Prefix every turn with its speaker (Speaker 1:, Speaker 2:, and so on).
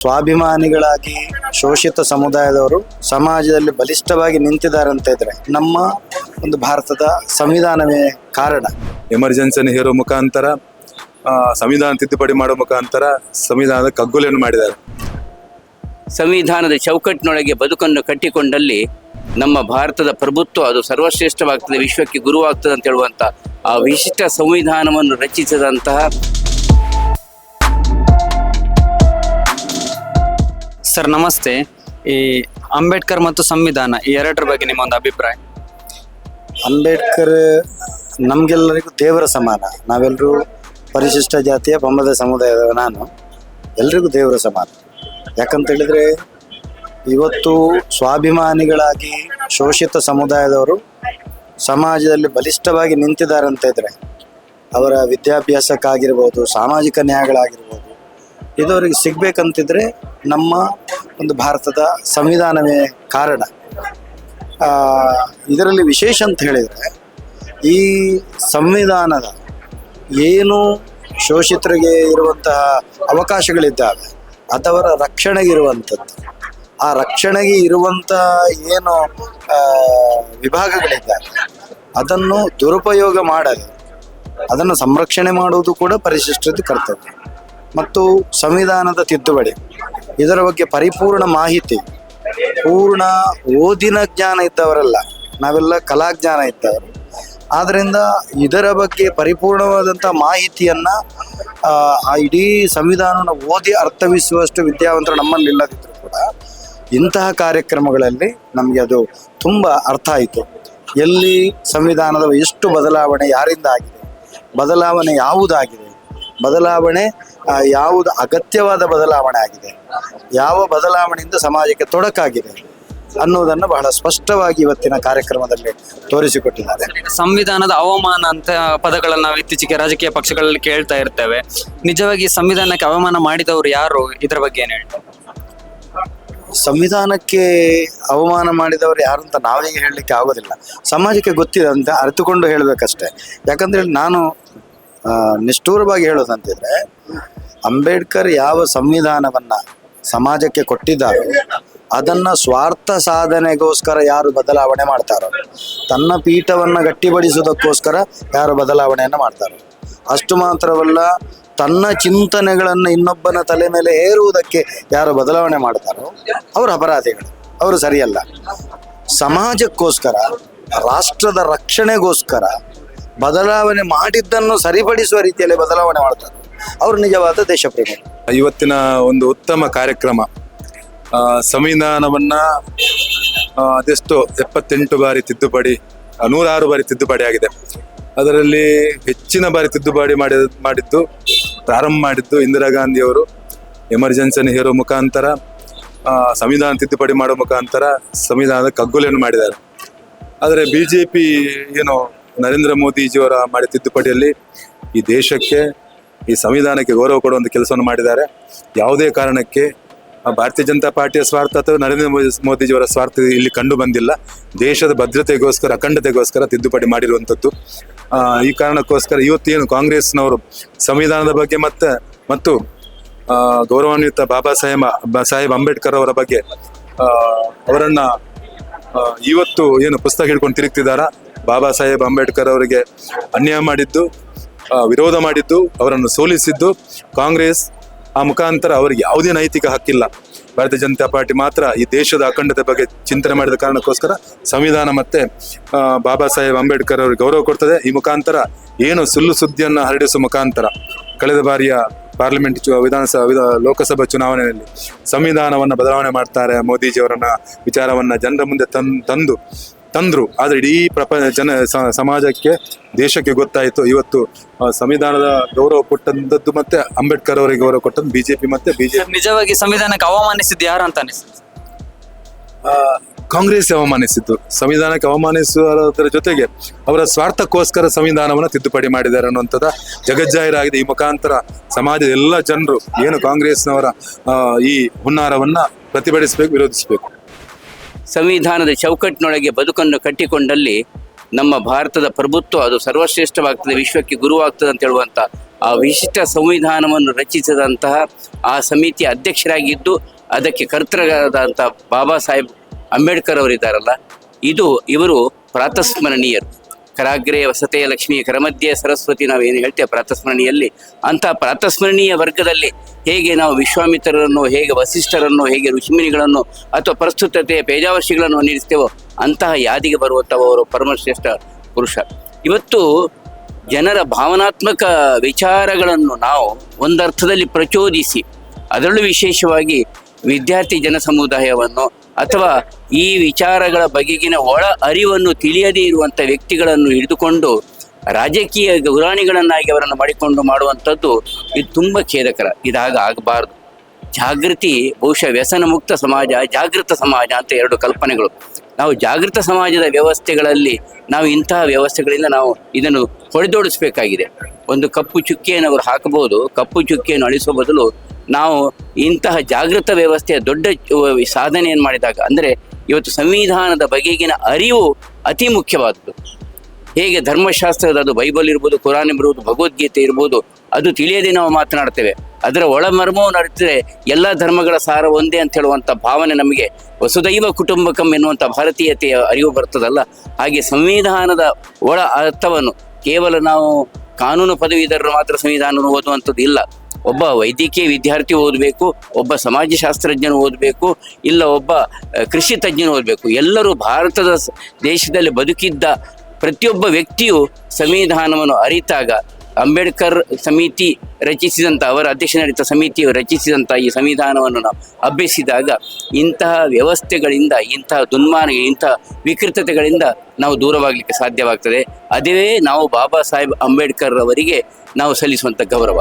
Speaker 1: ಸ್ವಾಭಿಮಾನಿಗಳಾಗಿ ಶೋಷಿತ ಸಮುದಾಯದವರು ಸಮಾಜದಲ್ಲಿ ಬಲಿಷ್ಠವಾಗಿ ನಿಂತಿದ್ದಾರೆ ಅಂತ ಇದ್ರೆ ನಮ್ಮ ಒಂದು ಭಾರತದ ಸಂವಿಧಾನವೇ ಕಾರಣ.
Speaker 2: ಎಮರ್ಜೆನ್ಸಿಯನ್ನು ಹೇರುವ ಮುಖಾಂತರ ಸಂವಿಧಾನ ತಿದ್ದುಪಡಿ ಮಾಡುವ ಮುಖಾಂತರ ಸಂವಿಧಾನದ ಕಗ್ಗೊಲೆಯನ್ನು ಮಾಡಿದ್ದಾರೆ.
Speaker 3: ಸಂವಿಧಾನದ ಚೌಕಟ್ಟಿನೊಳಗೆ ಬದುಕನ್ನು ಕಟ್ಟಿಕೊಂಡಲ್ಲಿ ನಮ್ಮ ಭಾರತದ ಪ್ರಭುತ್ವ ಅದು ಸರ್ವಶ್ರೇಷ್ಠವಾಗ್ತದೆ, ವಿಶ್ವಕ್ಕೆ ಗುರುವಾಗ್ತದೆ ಅಂತ ಹೇಳುವಂಥ ಆ ವಿಶಿಷ್ಟ ಸಂವಿಧಾನವನ್ನು ರಚಿಸಿದಂತಹ
Speaker 4: ಸರ್ ನಮಸ್ತೆ. ಈ ಅಂಬೇಡ್ಕರ್ ಮತ್ತು ಸಂವಿಧಾನ ಈ ಎರಡರ ಬಗ್ಗೆ ನಿಮ್ಮ ಒಂದು ಅಭಿಪ್ರಾಯ?
Speaker 1: ಅಂಬೇಡ್ಕರ್ ನಮಗೆಲ್ಲರಿಗೂ ದೇವರ ಸಮಾನ. ನಾವೆಲ್ಲರೂ ಪರಿಶಿಷ್ಟ ಜಾತಿಯ ಬೊಮ್ಮದ ಸಮುದಾಯದವ. ನಾನು ಎಲ್ರಿಗೂ ದೇವರ ಸಮಾನ. ಯಾಕಂತ ಹೇಳಿದ್ರೆ ಇವತ್ತು ಸ್ವಾಭಿಮಾನಿಗಳಾಗಿ ಶೋಷಿತ ಸಮುದಾಯದವರು ಸಮಾಜದಲ್ಲಿ ಬಲಿಷ್ಠವಾಗಿ ನಿಂತಿದ್ದಾರೆ ಅಂತ ಇದ್ರೆ ಅವರ ವಿದ್ಯಾಭ್ಯಾಸಕ್ಕಾಗಿರ್ಬೋದು, ಸಾಮಾಜಿಕ ನ್ಯಾಯಗಳಾಗಿರ್ಬೋದು, ಇದವರಿಗೆ ಸಿಗ್ಬೇಕಂತಿದ್ರೆ ನಮ್ಮ ಒಂದು ಭಾರತದ ಸಂವಿಧಾನವೇ ಕಾರಣ. ಇದರಲ್ಲಿ ವಿಶೇಷ ಅಂತ ಹೇಳಿದರೆ ಈ ಸಂವಿಧಾನದ ಏನು ಶೋಷಿತರಿಗೆ ಇರುವಂತಹ ಅವಕಾಶಗಳಿದ್ದಾವೆ ಅದವರ ರಕ್ಷಣೆಗೆ ಇರುವಂಥದ್ದು, ಆ ರಕ್ಷಣೆಗೆ ಇರುವಂಥ ಏನು ವಿಭಾಗಗಳಿದ್ದಾವೆ ಅದನ್ನು ದುರುಪಯೋಗ ಮಾಡದೆ ಅದನ್ನು ಸಂರಕ್ಷಣೆ ಮಾಡುವುದು ಕೂಡ ಪರಿಶಿಷ್ಟದ ಕರ್ತವ್ಯ. ಮತ್ತು ಸಂವಿಧಾನದ ತಿದ್ದುಪಡಿ ಇದರ ಬಗ್ಗೆ ಪರಿಪೂರ್ಣ ಮಾಹಿತಿ, ಪೂರ್ಣ ಓದಿನ ಜ್ಞಾನ ಇದ್ದವರಲ್ಲ, ನಾವೆಲ್ಲ ಕಲಾಜ್ಞಾನ ಇದ್ದವರು. ಆದ್ದರಿಂದ ಇದರ ಬಗ್ಗೆ ಪರಿಪೂರ್ಣವಾದಂಥ ಮಾಹಿತಿಯನ್ನು ಆ ಇಡೀ ಸಂವಿಧಾನವನ್ನು ಓದಿ ಅರ್ಥವಿಸುವಷ್ಟು ವಿದ್ಯಾವಂತರು ನಮ್ಮಲ್ಲಿಲ್ಲದಿದ್ದರೂ ಕೂಡ ಇಂತಹ ಕಾರ್ಯಕ್ರಮಗಳಲ್ಲಿ ನಮಗೆ ಅದು ತುಂಬ ಅರ್ಥ ಆಯಿತು. ಎಲ್ಲಿ ಸಂವಿಧಾನದ ಎಷ್ಟು ಬದಲಾವಣೆ ಯಾರಿಂದ ಆಗಿದೆ, ಬದಲಾವಣೆ ಯಾವುದಾಗಿದೆ, ಬದಲಾವಣೆ ಯಾವುದು ಅಗತ್ಯವಾದ ಬದಲಾವಣೆ ಆಗಿದೆ, ಯಾವ ಬದಲಾವಣೆಯಿಂದ ಸಮಾಜಕ್ಕೆ ತೊಡಕಾಗಿದೆ ಅನ್ನೋದನ್ನು ಬಹಳ ಸ್ಪಷ್ಟವಾಗಿ ಇವತ್ತಿನ ಕಾರ್ಯಕ್ರಮದಲ್ಲಿ ತೋರಿಸಿಕೊಟ್ಟಿದ್ದಾರೆ.
Speaker 4: ಸಂವಿಧಾನದ ಅವಮಾನ ಅಂತ ಪದಗಳನ್ನು ನಾವು ಇತ್ತೀಚೆಗೆ ರಾಜಕೀಯ ಪಕ್ಷಗಳಲ್ಲಿ ಕೇಳ್ತಾ ಇರ್ತೇವೆ. ನಿಜವಾಗಿ ಸಂವಿಧಾನಕ್ಕೆ ಅವಮಾನ ಮಾಡಿದವರು ಯಾರು? ಇದರ ಬಗ್ಗೆ ಏನು ಹೇಳ್ತಾರೆ?
Speaker 1: ಸಂವಿಧಾನಕ್ಕೆ ಅವಮಾನ ಮಾಡಿದವರು ಯಾರು ಅಂತ ನಾವೀಗ ಹೇಳಲಿಕ್ಕೆ ಆಗೋದಿಲ್ಲ. ಸಮಾಜಕ್ಕೆ ಗೊತ್ತಿದೆ ಅಂತ ಅರಿತುಕೊಂಡು ಹೇಳಬೇಕಷ್ಟೆ. ಯಾಕಂದ್ರೆ ನಾನು ನಿಷ್ಠೂರವಾಗಿ ಹೇಳೋದಂತಿದ್ರೆ ಅಂಬೇಡ್ಕರ್ ಯಾವ ಸಂವಿಧಾನವನ್ನ ಸಮಾಜಕ್ಕೆ ಕೊಟ್ಟಿದ್ದಾರೋ ಅದನ್ನು ಸ್ವಾರ್ಥ ಸಾಧನೆಗೋಸ್ಕರ ಯಾರು ಬದಲಾವಣೆ ಮಾಡ್ತಾರೋ, ತನ್ನ ಪೀಠವನ್ನು ಗಟ್ಟಿಪಡಿಸೋದಕ್ಕೋಸ್ಕರ ಯಾರು ಬದಲಾವಣೆಯನ್ನು ಮಾಡ್ತಾರೋ, ಅಷ್ಟು ಮಾತ್ರವಲ್ಲ ತನ್ನ ಚಿಂತನೆಗಳನ್ನು ಇನ್ನೊಬ್ಬನ ತಲೆ ಮೇಲೆ ಹೇರುವುದಕ್ಕೆ ಯಾರು ಬದಲಾವಣೆ ಮಾಡ್ತಾರೋ ಅವರು ಅಪರಾಧಿಗಳು, ಅವರು ಸರಿಯಲ್ಲ. ಸಮಾಜಕ್ಕೋಸ್ಕರ, ರಾಷ್ಟ್ರದ ರಕ್ಷಣೆಗೋಸ್ಕರ ಬದಲಾವಣೆ ಮಾಡಿದ್ದನ್ನು ಸರಿಪಡಿಸುವ ರೀತಿಯಲ್ಲಿ ಬದಲಾವಣೆ ಮಾಡ್ತಾರೆ ಅವರು ನಿಜವಾದ ದೇಶಪ್ರೇಮಿ.
Speaker 2: ಇವತ್ತಿನ ಒಂದು ಉತ್ತಮ ಕಾರ್ಯಕ್ರಮ, ಸಂವಿಧಾನವನ್ನ ಅದೆಷ್ಟು 78 ಬಾರಿ ತಿದ್ದುಪಡಿ, 106 ಬಾರಿ ತಿದ್ದುಪಡಿ ಆಗಿದೆ. ಅದರಲ್ಲಿ ಹೆಚ್ಚಿನ ಬಾರಿ ತಿದ್ದುಪಡಿ ಮಾಡಿದ್ದು ಪ್ರಾರಂಭ ಮಾಡಿದ್ದು ಇಂದಿರಾ ಗಾಂಧಿಯವರು ಎಮರ್ಜೆನ್ಸಿಯನ್ನು ಹೇರುವ ಮುಖಾಂತರ ಸಂವಿಧಾನ ತಿದ್ದುಪಡಿ ಮಾಡುವ ಮುಖಾಂತರ ಸಂವಿಧಾನದ ಕಗ್ಗೊಲೆಯನ್ನು ಮಾಡಿದ್ದಾರೆ. ಆದರೆ BJP ಏನು ನರೇಂದ್ರ ಮೋದಿಜಿಯವರ ಮಾಡಿದ ತಿದ್ದುಪಡಿಯಲ್ಲಿ ಈ ದೇಶಕ್ಕೆ, ಈ ಸಂವಿಧಾನಕ್ಕೆ ಗೌರವ ಕೊಡುವಂಥ ಕೆಲಸವನ್ನು ಮಾಡಿದ್ದಾರೆ. ಯಾವುದೇ ಕಾರಣಕ್ಕೆ ಭಾರತೀಯ ಜನತಾ ಪಾರ್ಟಿಯ ಸ್ವಾರ್ಥ ಅಥವಾ ನರೇಂದ್ರ ಮೋದಿಜಿಯವರ ಸ್ವಾರ್ಥ ಇಲ್ಲಿ ಕಂಡು ಬಂದಿಲ್ಲ. ದೇಶದ ಭದ್ರತೆಗೋಸ್ಕರ, ಅಖಂಡತೆಗೋಸ್ಕರ ತಿದ್ದುಪಡಿ ಮಾಡಿರುವಂಥದ್ದು. ಈ ಕಾರಣಕ್ಕೋಸ್ಕರ ಇವತ್ತೇನು ಕಾಂಗ್ರೆಸ್ನವರು ಸಂವಿಧಾನದ ಬಗ್ಗೆ ಮತ್ತು ಗೌರವಾನ್ವಿತ ಬಾಬಾ ಸಾಹೇಬ್ ಅಂಬೇಡ್ಕರ್ ಅವರ ಬಗ್ಗೆ ಅವರನ್ನ ಇವತ್ತು ಏನು ಪುಸ್ತಕ ಹಿಡ್ಕೊಂಡು ತಿರುಗ್ತಿದಾರ, ಬಾಬಾ ಸಾಹೇಬ್ ಅಂಬೇಡ್ಕರ್ ಅವರಿಗೆ ಅನ್ಯಾಯ ಮಾಡಿದ್ದು, ವಿರೋಧ ಮಾಡಿದ್ದು, ಅವರನ್ನು ಸೋಲಿಸಿದ್ದು ಕಾಂಗ್ರೆಸ್. ಆ ಮುಖಾಂತರ ಅವರಿಗೆ ಯಾವುದೇ ನೈತಿಕ ಹಕ್ಕಿಲ್ಲ. ಭಾರತೀಯ ಜನತಾ ಪಾರ್ಟಿ ಮಾತ್ರ ಈ ದೇಶದ ಅಖಂಡತೆ ಬಗ್ಗೆ ಚಿಂತನೆ ಮಾಡಿದ ಕಾರಣಕ್ಕೋಸ್ಕರ ಸಂವಿಧಾನ ಮತ್ತೆ ಬಾಬಾ ಸಾಹೇಬ್ ಅಂಬೇಡ್ಕರ್ ಅವರಿಗೆ ಗೌರವ ಕೊಡ್ತದೆ. ಈ ಮುಖಾಂತರ ಏನು ಸುಳ್ಳು ಸುದ್ದಿಯನ್ನು ಹರಡಿಸುವ ಮುಖಾಂತರ ಕಳೆದ ಬಾರಿಯ ಪಾರ್ಲಿಮೆಂಟ್ ಲೋಕಸಭಾ ಚುನಾವಣೆಯಲ್ಲಿ ಸಂವಿಧಾನವನ್ನು ಬದಲಾವಣೆ ಮಾಡ್ತಾರೆ, ಮೋದಿಜಿಯವರನ್ನ ವಿಚಾರವನ್ನ ಜನರ ಮುಂದೆ ತಂದ್ರು. ಆದರೆ ಇಡೀ ಸಮಾಜಕ್ಕೆ, ದೇಶಕ್ಕೆ ಗೊತ್ತಾಯಿತು. ಇವತ್ತು ಸಂವಿಧಾನದ ಗೌರವ ಕೊಟ್ಟಂಥದ್ದು ಮತ್ತೆ ಅಂಬೇಡ್ಕರ್ ಅವರಿಗೆ ಗೌರವ ಕೊಟ್ಟದ್ದು BJP ಮತ್ತೆ BJP.
Speaker 4: ನಿಜವಾಗಿ ಸಂವಿಧಾನಕ್ಕೆ ಅವಮಾನಿಸಿದ್ದು ಯಾರು ಅಂತ ಅನಿಸ್ತದೆ?
Speaker 2: ಕಾಂಗ್ರೆಸ್ ಅವಮಾನಿಸಿದ್ದು. ಸಂವಿಧಾನಕ್ಕೆ ಅವಮಾನಿಸುವುದರ ಜೊತೆಗೆ ಅವರ ಸ್ವಾರ್ಥಕ್ಕೋಸ್ಕರ ಸಂವಿಧಾನವನ್ನು ತಿದ್ದುಪಡಿ ಮಾಡಿದ್ದಾರೆ ಅನ್ನುವಂಥದ್ದು ಜಗಜ್ಜಾಹೀರಾಗಿದೆ. ಈ ಮುಖಾಂತರ ಸಮಾಜದ ಎಲ್ಲ ಜನರು ಏನು ಕಾಂಗ್ರೆಸ್ನವರ ಈ ಹುನ್ನಾರವನ್ನ ಪ್ರತಿಭಟಿಸಬೇಕು, ವಿರೋಧಿಸಬೇಕು.
Speaker 3: ಸಂವಿಧಾನದ ಚೌಕಟ್ಟಿನೊಳಗೆ ಬದುಕನ್ನು ಕಟ್ಟಿಕೊಂಡಲ್ಲಿ ನಮ್ಮ ಭಾರತದ ಪ್ರಭುತ್ವ ಅದು ಸರ್ವಶ್ರೇಷ್ಠವಾಗ್ತದೆ, ವಿಶ್ವಕ್ಕೆ ಗುರುವಾಗ್ತದೆ ಅಂತ ಹೇಳುವಂಥ ಆ ವಿಶಿಷ್ಟ ಸಂವಿಧಾನವನ್ನು ರಚಿಸಿದಂತಹ ಆ ಸಮಿತಿಯ ಅಧ್ಯಕ್ಷರಾಗಿದ್ದು ಅದಕ್ಕೆ ಕರ್ತೃಗಳಾದಂಥ ಬಾಬಾ ಸಾಹೇಬ್ ಅಂಬೇಡ್ಕರ್ ಅವರಿದ್ದಾರಲ್ಲ, ಇವರು ಪ್ರಾತಸ್ಮರಣೀಯರು. ಕರಾಗ್ರೆ ವಸತೆಯ ಲಕ್ಷ್ಮಿ ಕರಮಧ್ಯೆ ಸರಸ್ವತಿ ನಾವೇನು ಹೇಳ್ತೇವೆ ಪ್ರಾತಸ್ಮರಣೀಯಲ್ಲಿ, ಅಂಥ ಪ್ರಾತಸ್ಮರಣೀಯ ವರ್ಗದಲ್ಲಿ ಹೇಗೆ ನಾವು ವಿಶ್ವಾಮಿತ್ರರನ್ನು, ಹೇಗೆ ವಸಿಷ್ಠರನ್ನು, ಹೇಗೆ ಋಷಿಮುನಿಗಳನ್ನು ಅಥವಾ ಪ್ರಸ್ತುತತೆಯ ಪೇಜಾವರ್ಷಿಗಳನ್ನು ನಿಲ್ಲಿಸ್ತೇವೋ ಅಂತಹ ಯಾದಿಗೆ ಬರುವಂಥವರು ಪರಮಶ್ರೇಷ್ಠ ಪುರುಷ. ಇವತ್ತು ಜನರ ಭಾವನಾತ್ಮಕ ವಿಚಾರಗಳನ್ನು ನಾವು ಒಂದರ್ಥದಲ್ಲಿ ಪ್ರಚೋದಿಸಿ, ಅದರಲ್ಲೂ ವಿಶೇಷವಾಗಿ ವಿದ್ಯಾರ್ಥಿ ಜನ ಸಮುದಾಯವನ್ನು ಅಥವಾ ಈ ವಿಚಾರಗಳ ಬಗೆಗಿನ ಒಳ ಅರಿವನ್ನು ತಿಳಿಯದೇ ಇರುವಂಥ ವ್ಯಕ್ತಿಗಳನ್ನು ಹಿಡಿದುಕೊಂಡು ರಾಜಕೀಯ ಗುರಾಣಿಗಳನ್ನಾಗಿ ಅವರನ್ನು ಮಾಡಿಕೊಂಡು ಮಾಡುವಂಥದ್ದು ಇದು ತುಂಬ ಖೇದಕರ. ಇದಾಗ ಆಗಬಾರ್ದು. ಜಾಗೃತಿ ಬಹುಶಃ ವ್ಯಸನ ಮುಕ್ತ ಸಮಾಜ, ಜಾಗೃತ ಸಮಾಜ ಅಂತ ಎರಡು ಕಲ್ಪನೆಗಳು. ನಾವು ಜಾಗೃತ ಸಮಾಜದ ವ್ಯವಸ್ಥೆಗಳಲ್ಲಿ ನಾವು ಇಂತಹ ವ್ಯವಸ್ಥೆಗಳಿಂದ ನಾವು ಇದನ್ನು ಹೊಡೆದೋಡಿಸ್ಬೇಕಾಗಿದೆ. ಒಂದು ಕಪ್ಪು ಚುಕ್ಕಿಯನ್ನು ಅವರು ಹಾಕಬಹುದು, ಕಪ್ಪು ಚುಕ್ಕಿಯನ್ನು ಅಳಿಸುವ ಬದಲು ನಾವು ಇಂತಹ ಜಾಗೃತ ವ್ಯವಸ್ಥೆಯ ದೊಡ್ಡ ಸಾಧನೆಯನ್ನು ಮಾಡಿದಾಗ, ಅಂದರೆ ಇವತ್ತು ಸಂವಿಧಾನದ ಬಗೆಗಿನ ಅರಿವು ಅತಿ ಮುಖ್ಯವಾದದ್ದು. ಹೇಗೆ ಧರ್ಮಶಾಸ್ತ್ರದ, ಅದು ಬೈಬಲ್ ಇರ್ಬೋದು, ಕುರಾನ್ ಇರ್ಬೋದು, ಭಗವದ್ಗೀತೆ ಇರ್ಬೋದು, ಅದು ತಿಳಿಯದೆ ನಾವು ಮಾತನಾಡ್ತೇವೆ. ಅದರ ಒಳಮರ್ಮವನ್ನು ಅರಿತರೆ ಎಲ್ಲ ಧರ್ಮಗಳ ಸಾರ ಒಂದೇ ಅಂತ ಹೇಳುವಂಥ ಭಾವನೆ ನಮಗೆ ವಸುದೈವ ಕುಟುಂಬಕಂ ಎನ್ನುವಂಥ ಭಾರತೀಯತೆಯ ಅರಿವು ಬರ್ತದಲ್ಲ, ಹಾಗೆ ಸಂವಿಧಾನದ ಒಳ ಅರ್ಥವನ್ನು ಕೇವಲ ನಾವು ಕಾನೂನು ಪದವೀಧರರು ಮಾತ್ರ ಸಂವಿಧಾನವನ್ನು ಓದುವಂಥದ್ದು ಇಲ್ಲ. ಒಬ್ಬ ವೈದ್ಯಕೀಯ ವಿದ್ಯಾರ್ಥಿ ಓದಬೇಕು, ಒಬ್ಬ ಸಮಾಜಶಾಸ್ತ್ರಜ್ಞನು ಓದಬೇಕು, ಇಲ್ಲ ಒಬ್ಬ ಕೃಷಿ ತಜ್ಞನು ಓದಬೇಕು. ಎಲ್ಲರೂ ಭಾರತದ ದೇಶದಲ್ಲಿ ಬದುಕಿದ್ದ ಪ್ರತಿಯೊಬ್ಬ ವ್ಯಕ್ತಿಯು ಸಂವಿಧಾನವನ್ನು ಅರಿತಾಗ, ಅಂಬೇಡ್ಕರ್ ಸಮಿತಿ ರಚಿಸಿದಂಥ, ಅವರ ಅಧ್ಯಕ್ಷನಾಗಿದ್ದ ಸಮಿತಿಯು ರಚಿಸಿದಂಥ ಈ ಸಂವಿಧಾನವನ್ನು ನಾವು ಅಭ್ಯಸಿದಾಗ ಇಂತಹ ವ್ಯವಸ್ಥೆಗಳಿಂದ, ಇಂತಹ ದುನ್ಮಾರ್ಗ, ಇಂತಹ ವಿಕೃತತೆಗಳಿಂದ ನಾವು ದೂರವಾಗಲಿಕ್ಕೆ ಸಾಧ್ಯವಾಗ್ತದೆ. ಅದೇ ನಾವು ಬಾಬಾ ಸಾಹೇಬ್ ಅಂಬೇಡ್ಕರ್ ಅವರಿಗೆ ನಾವು ಸಲ್ಲಿಸುವಂಥ ಗೌರವ.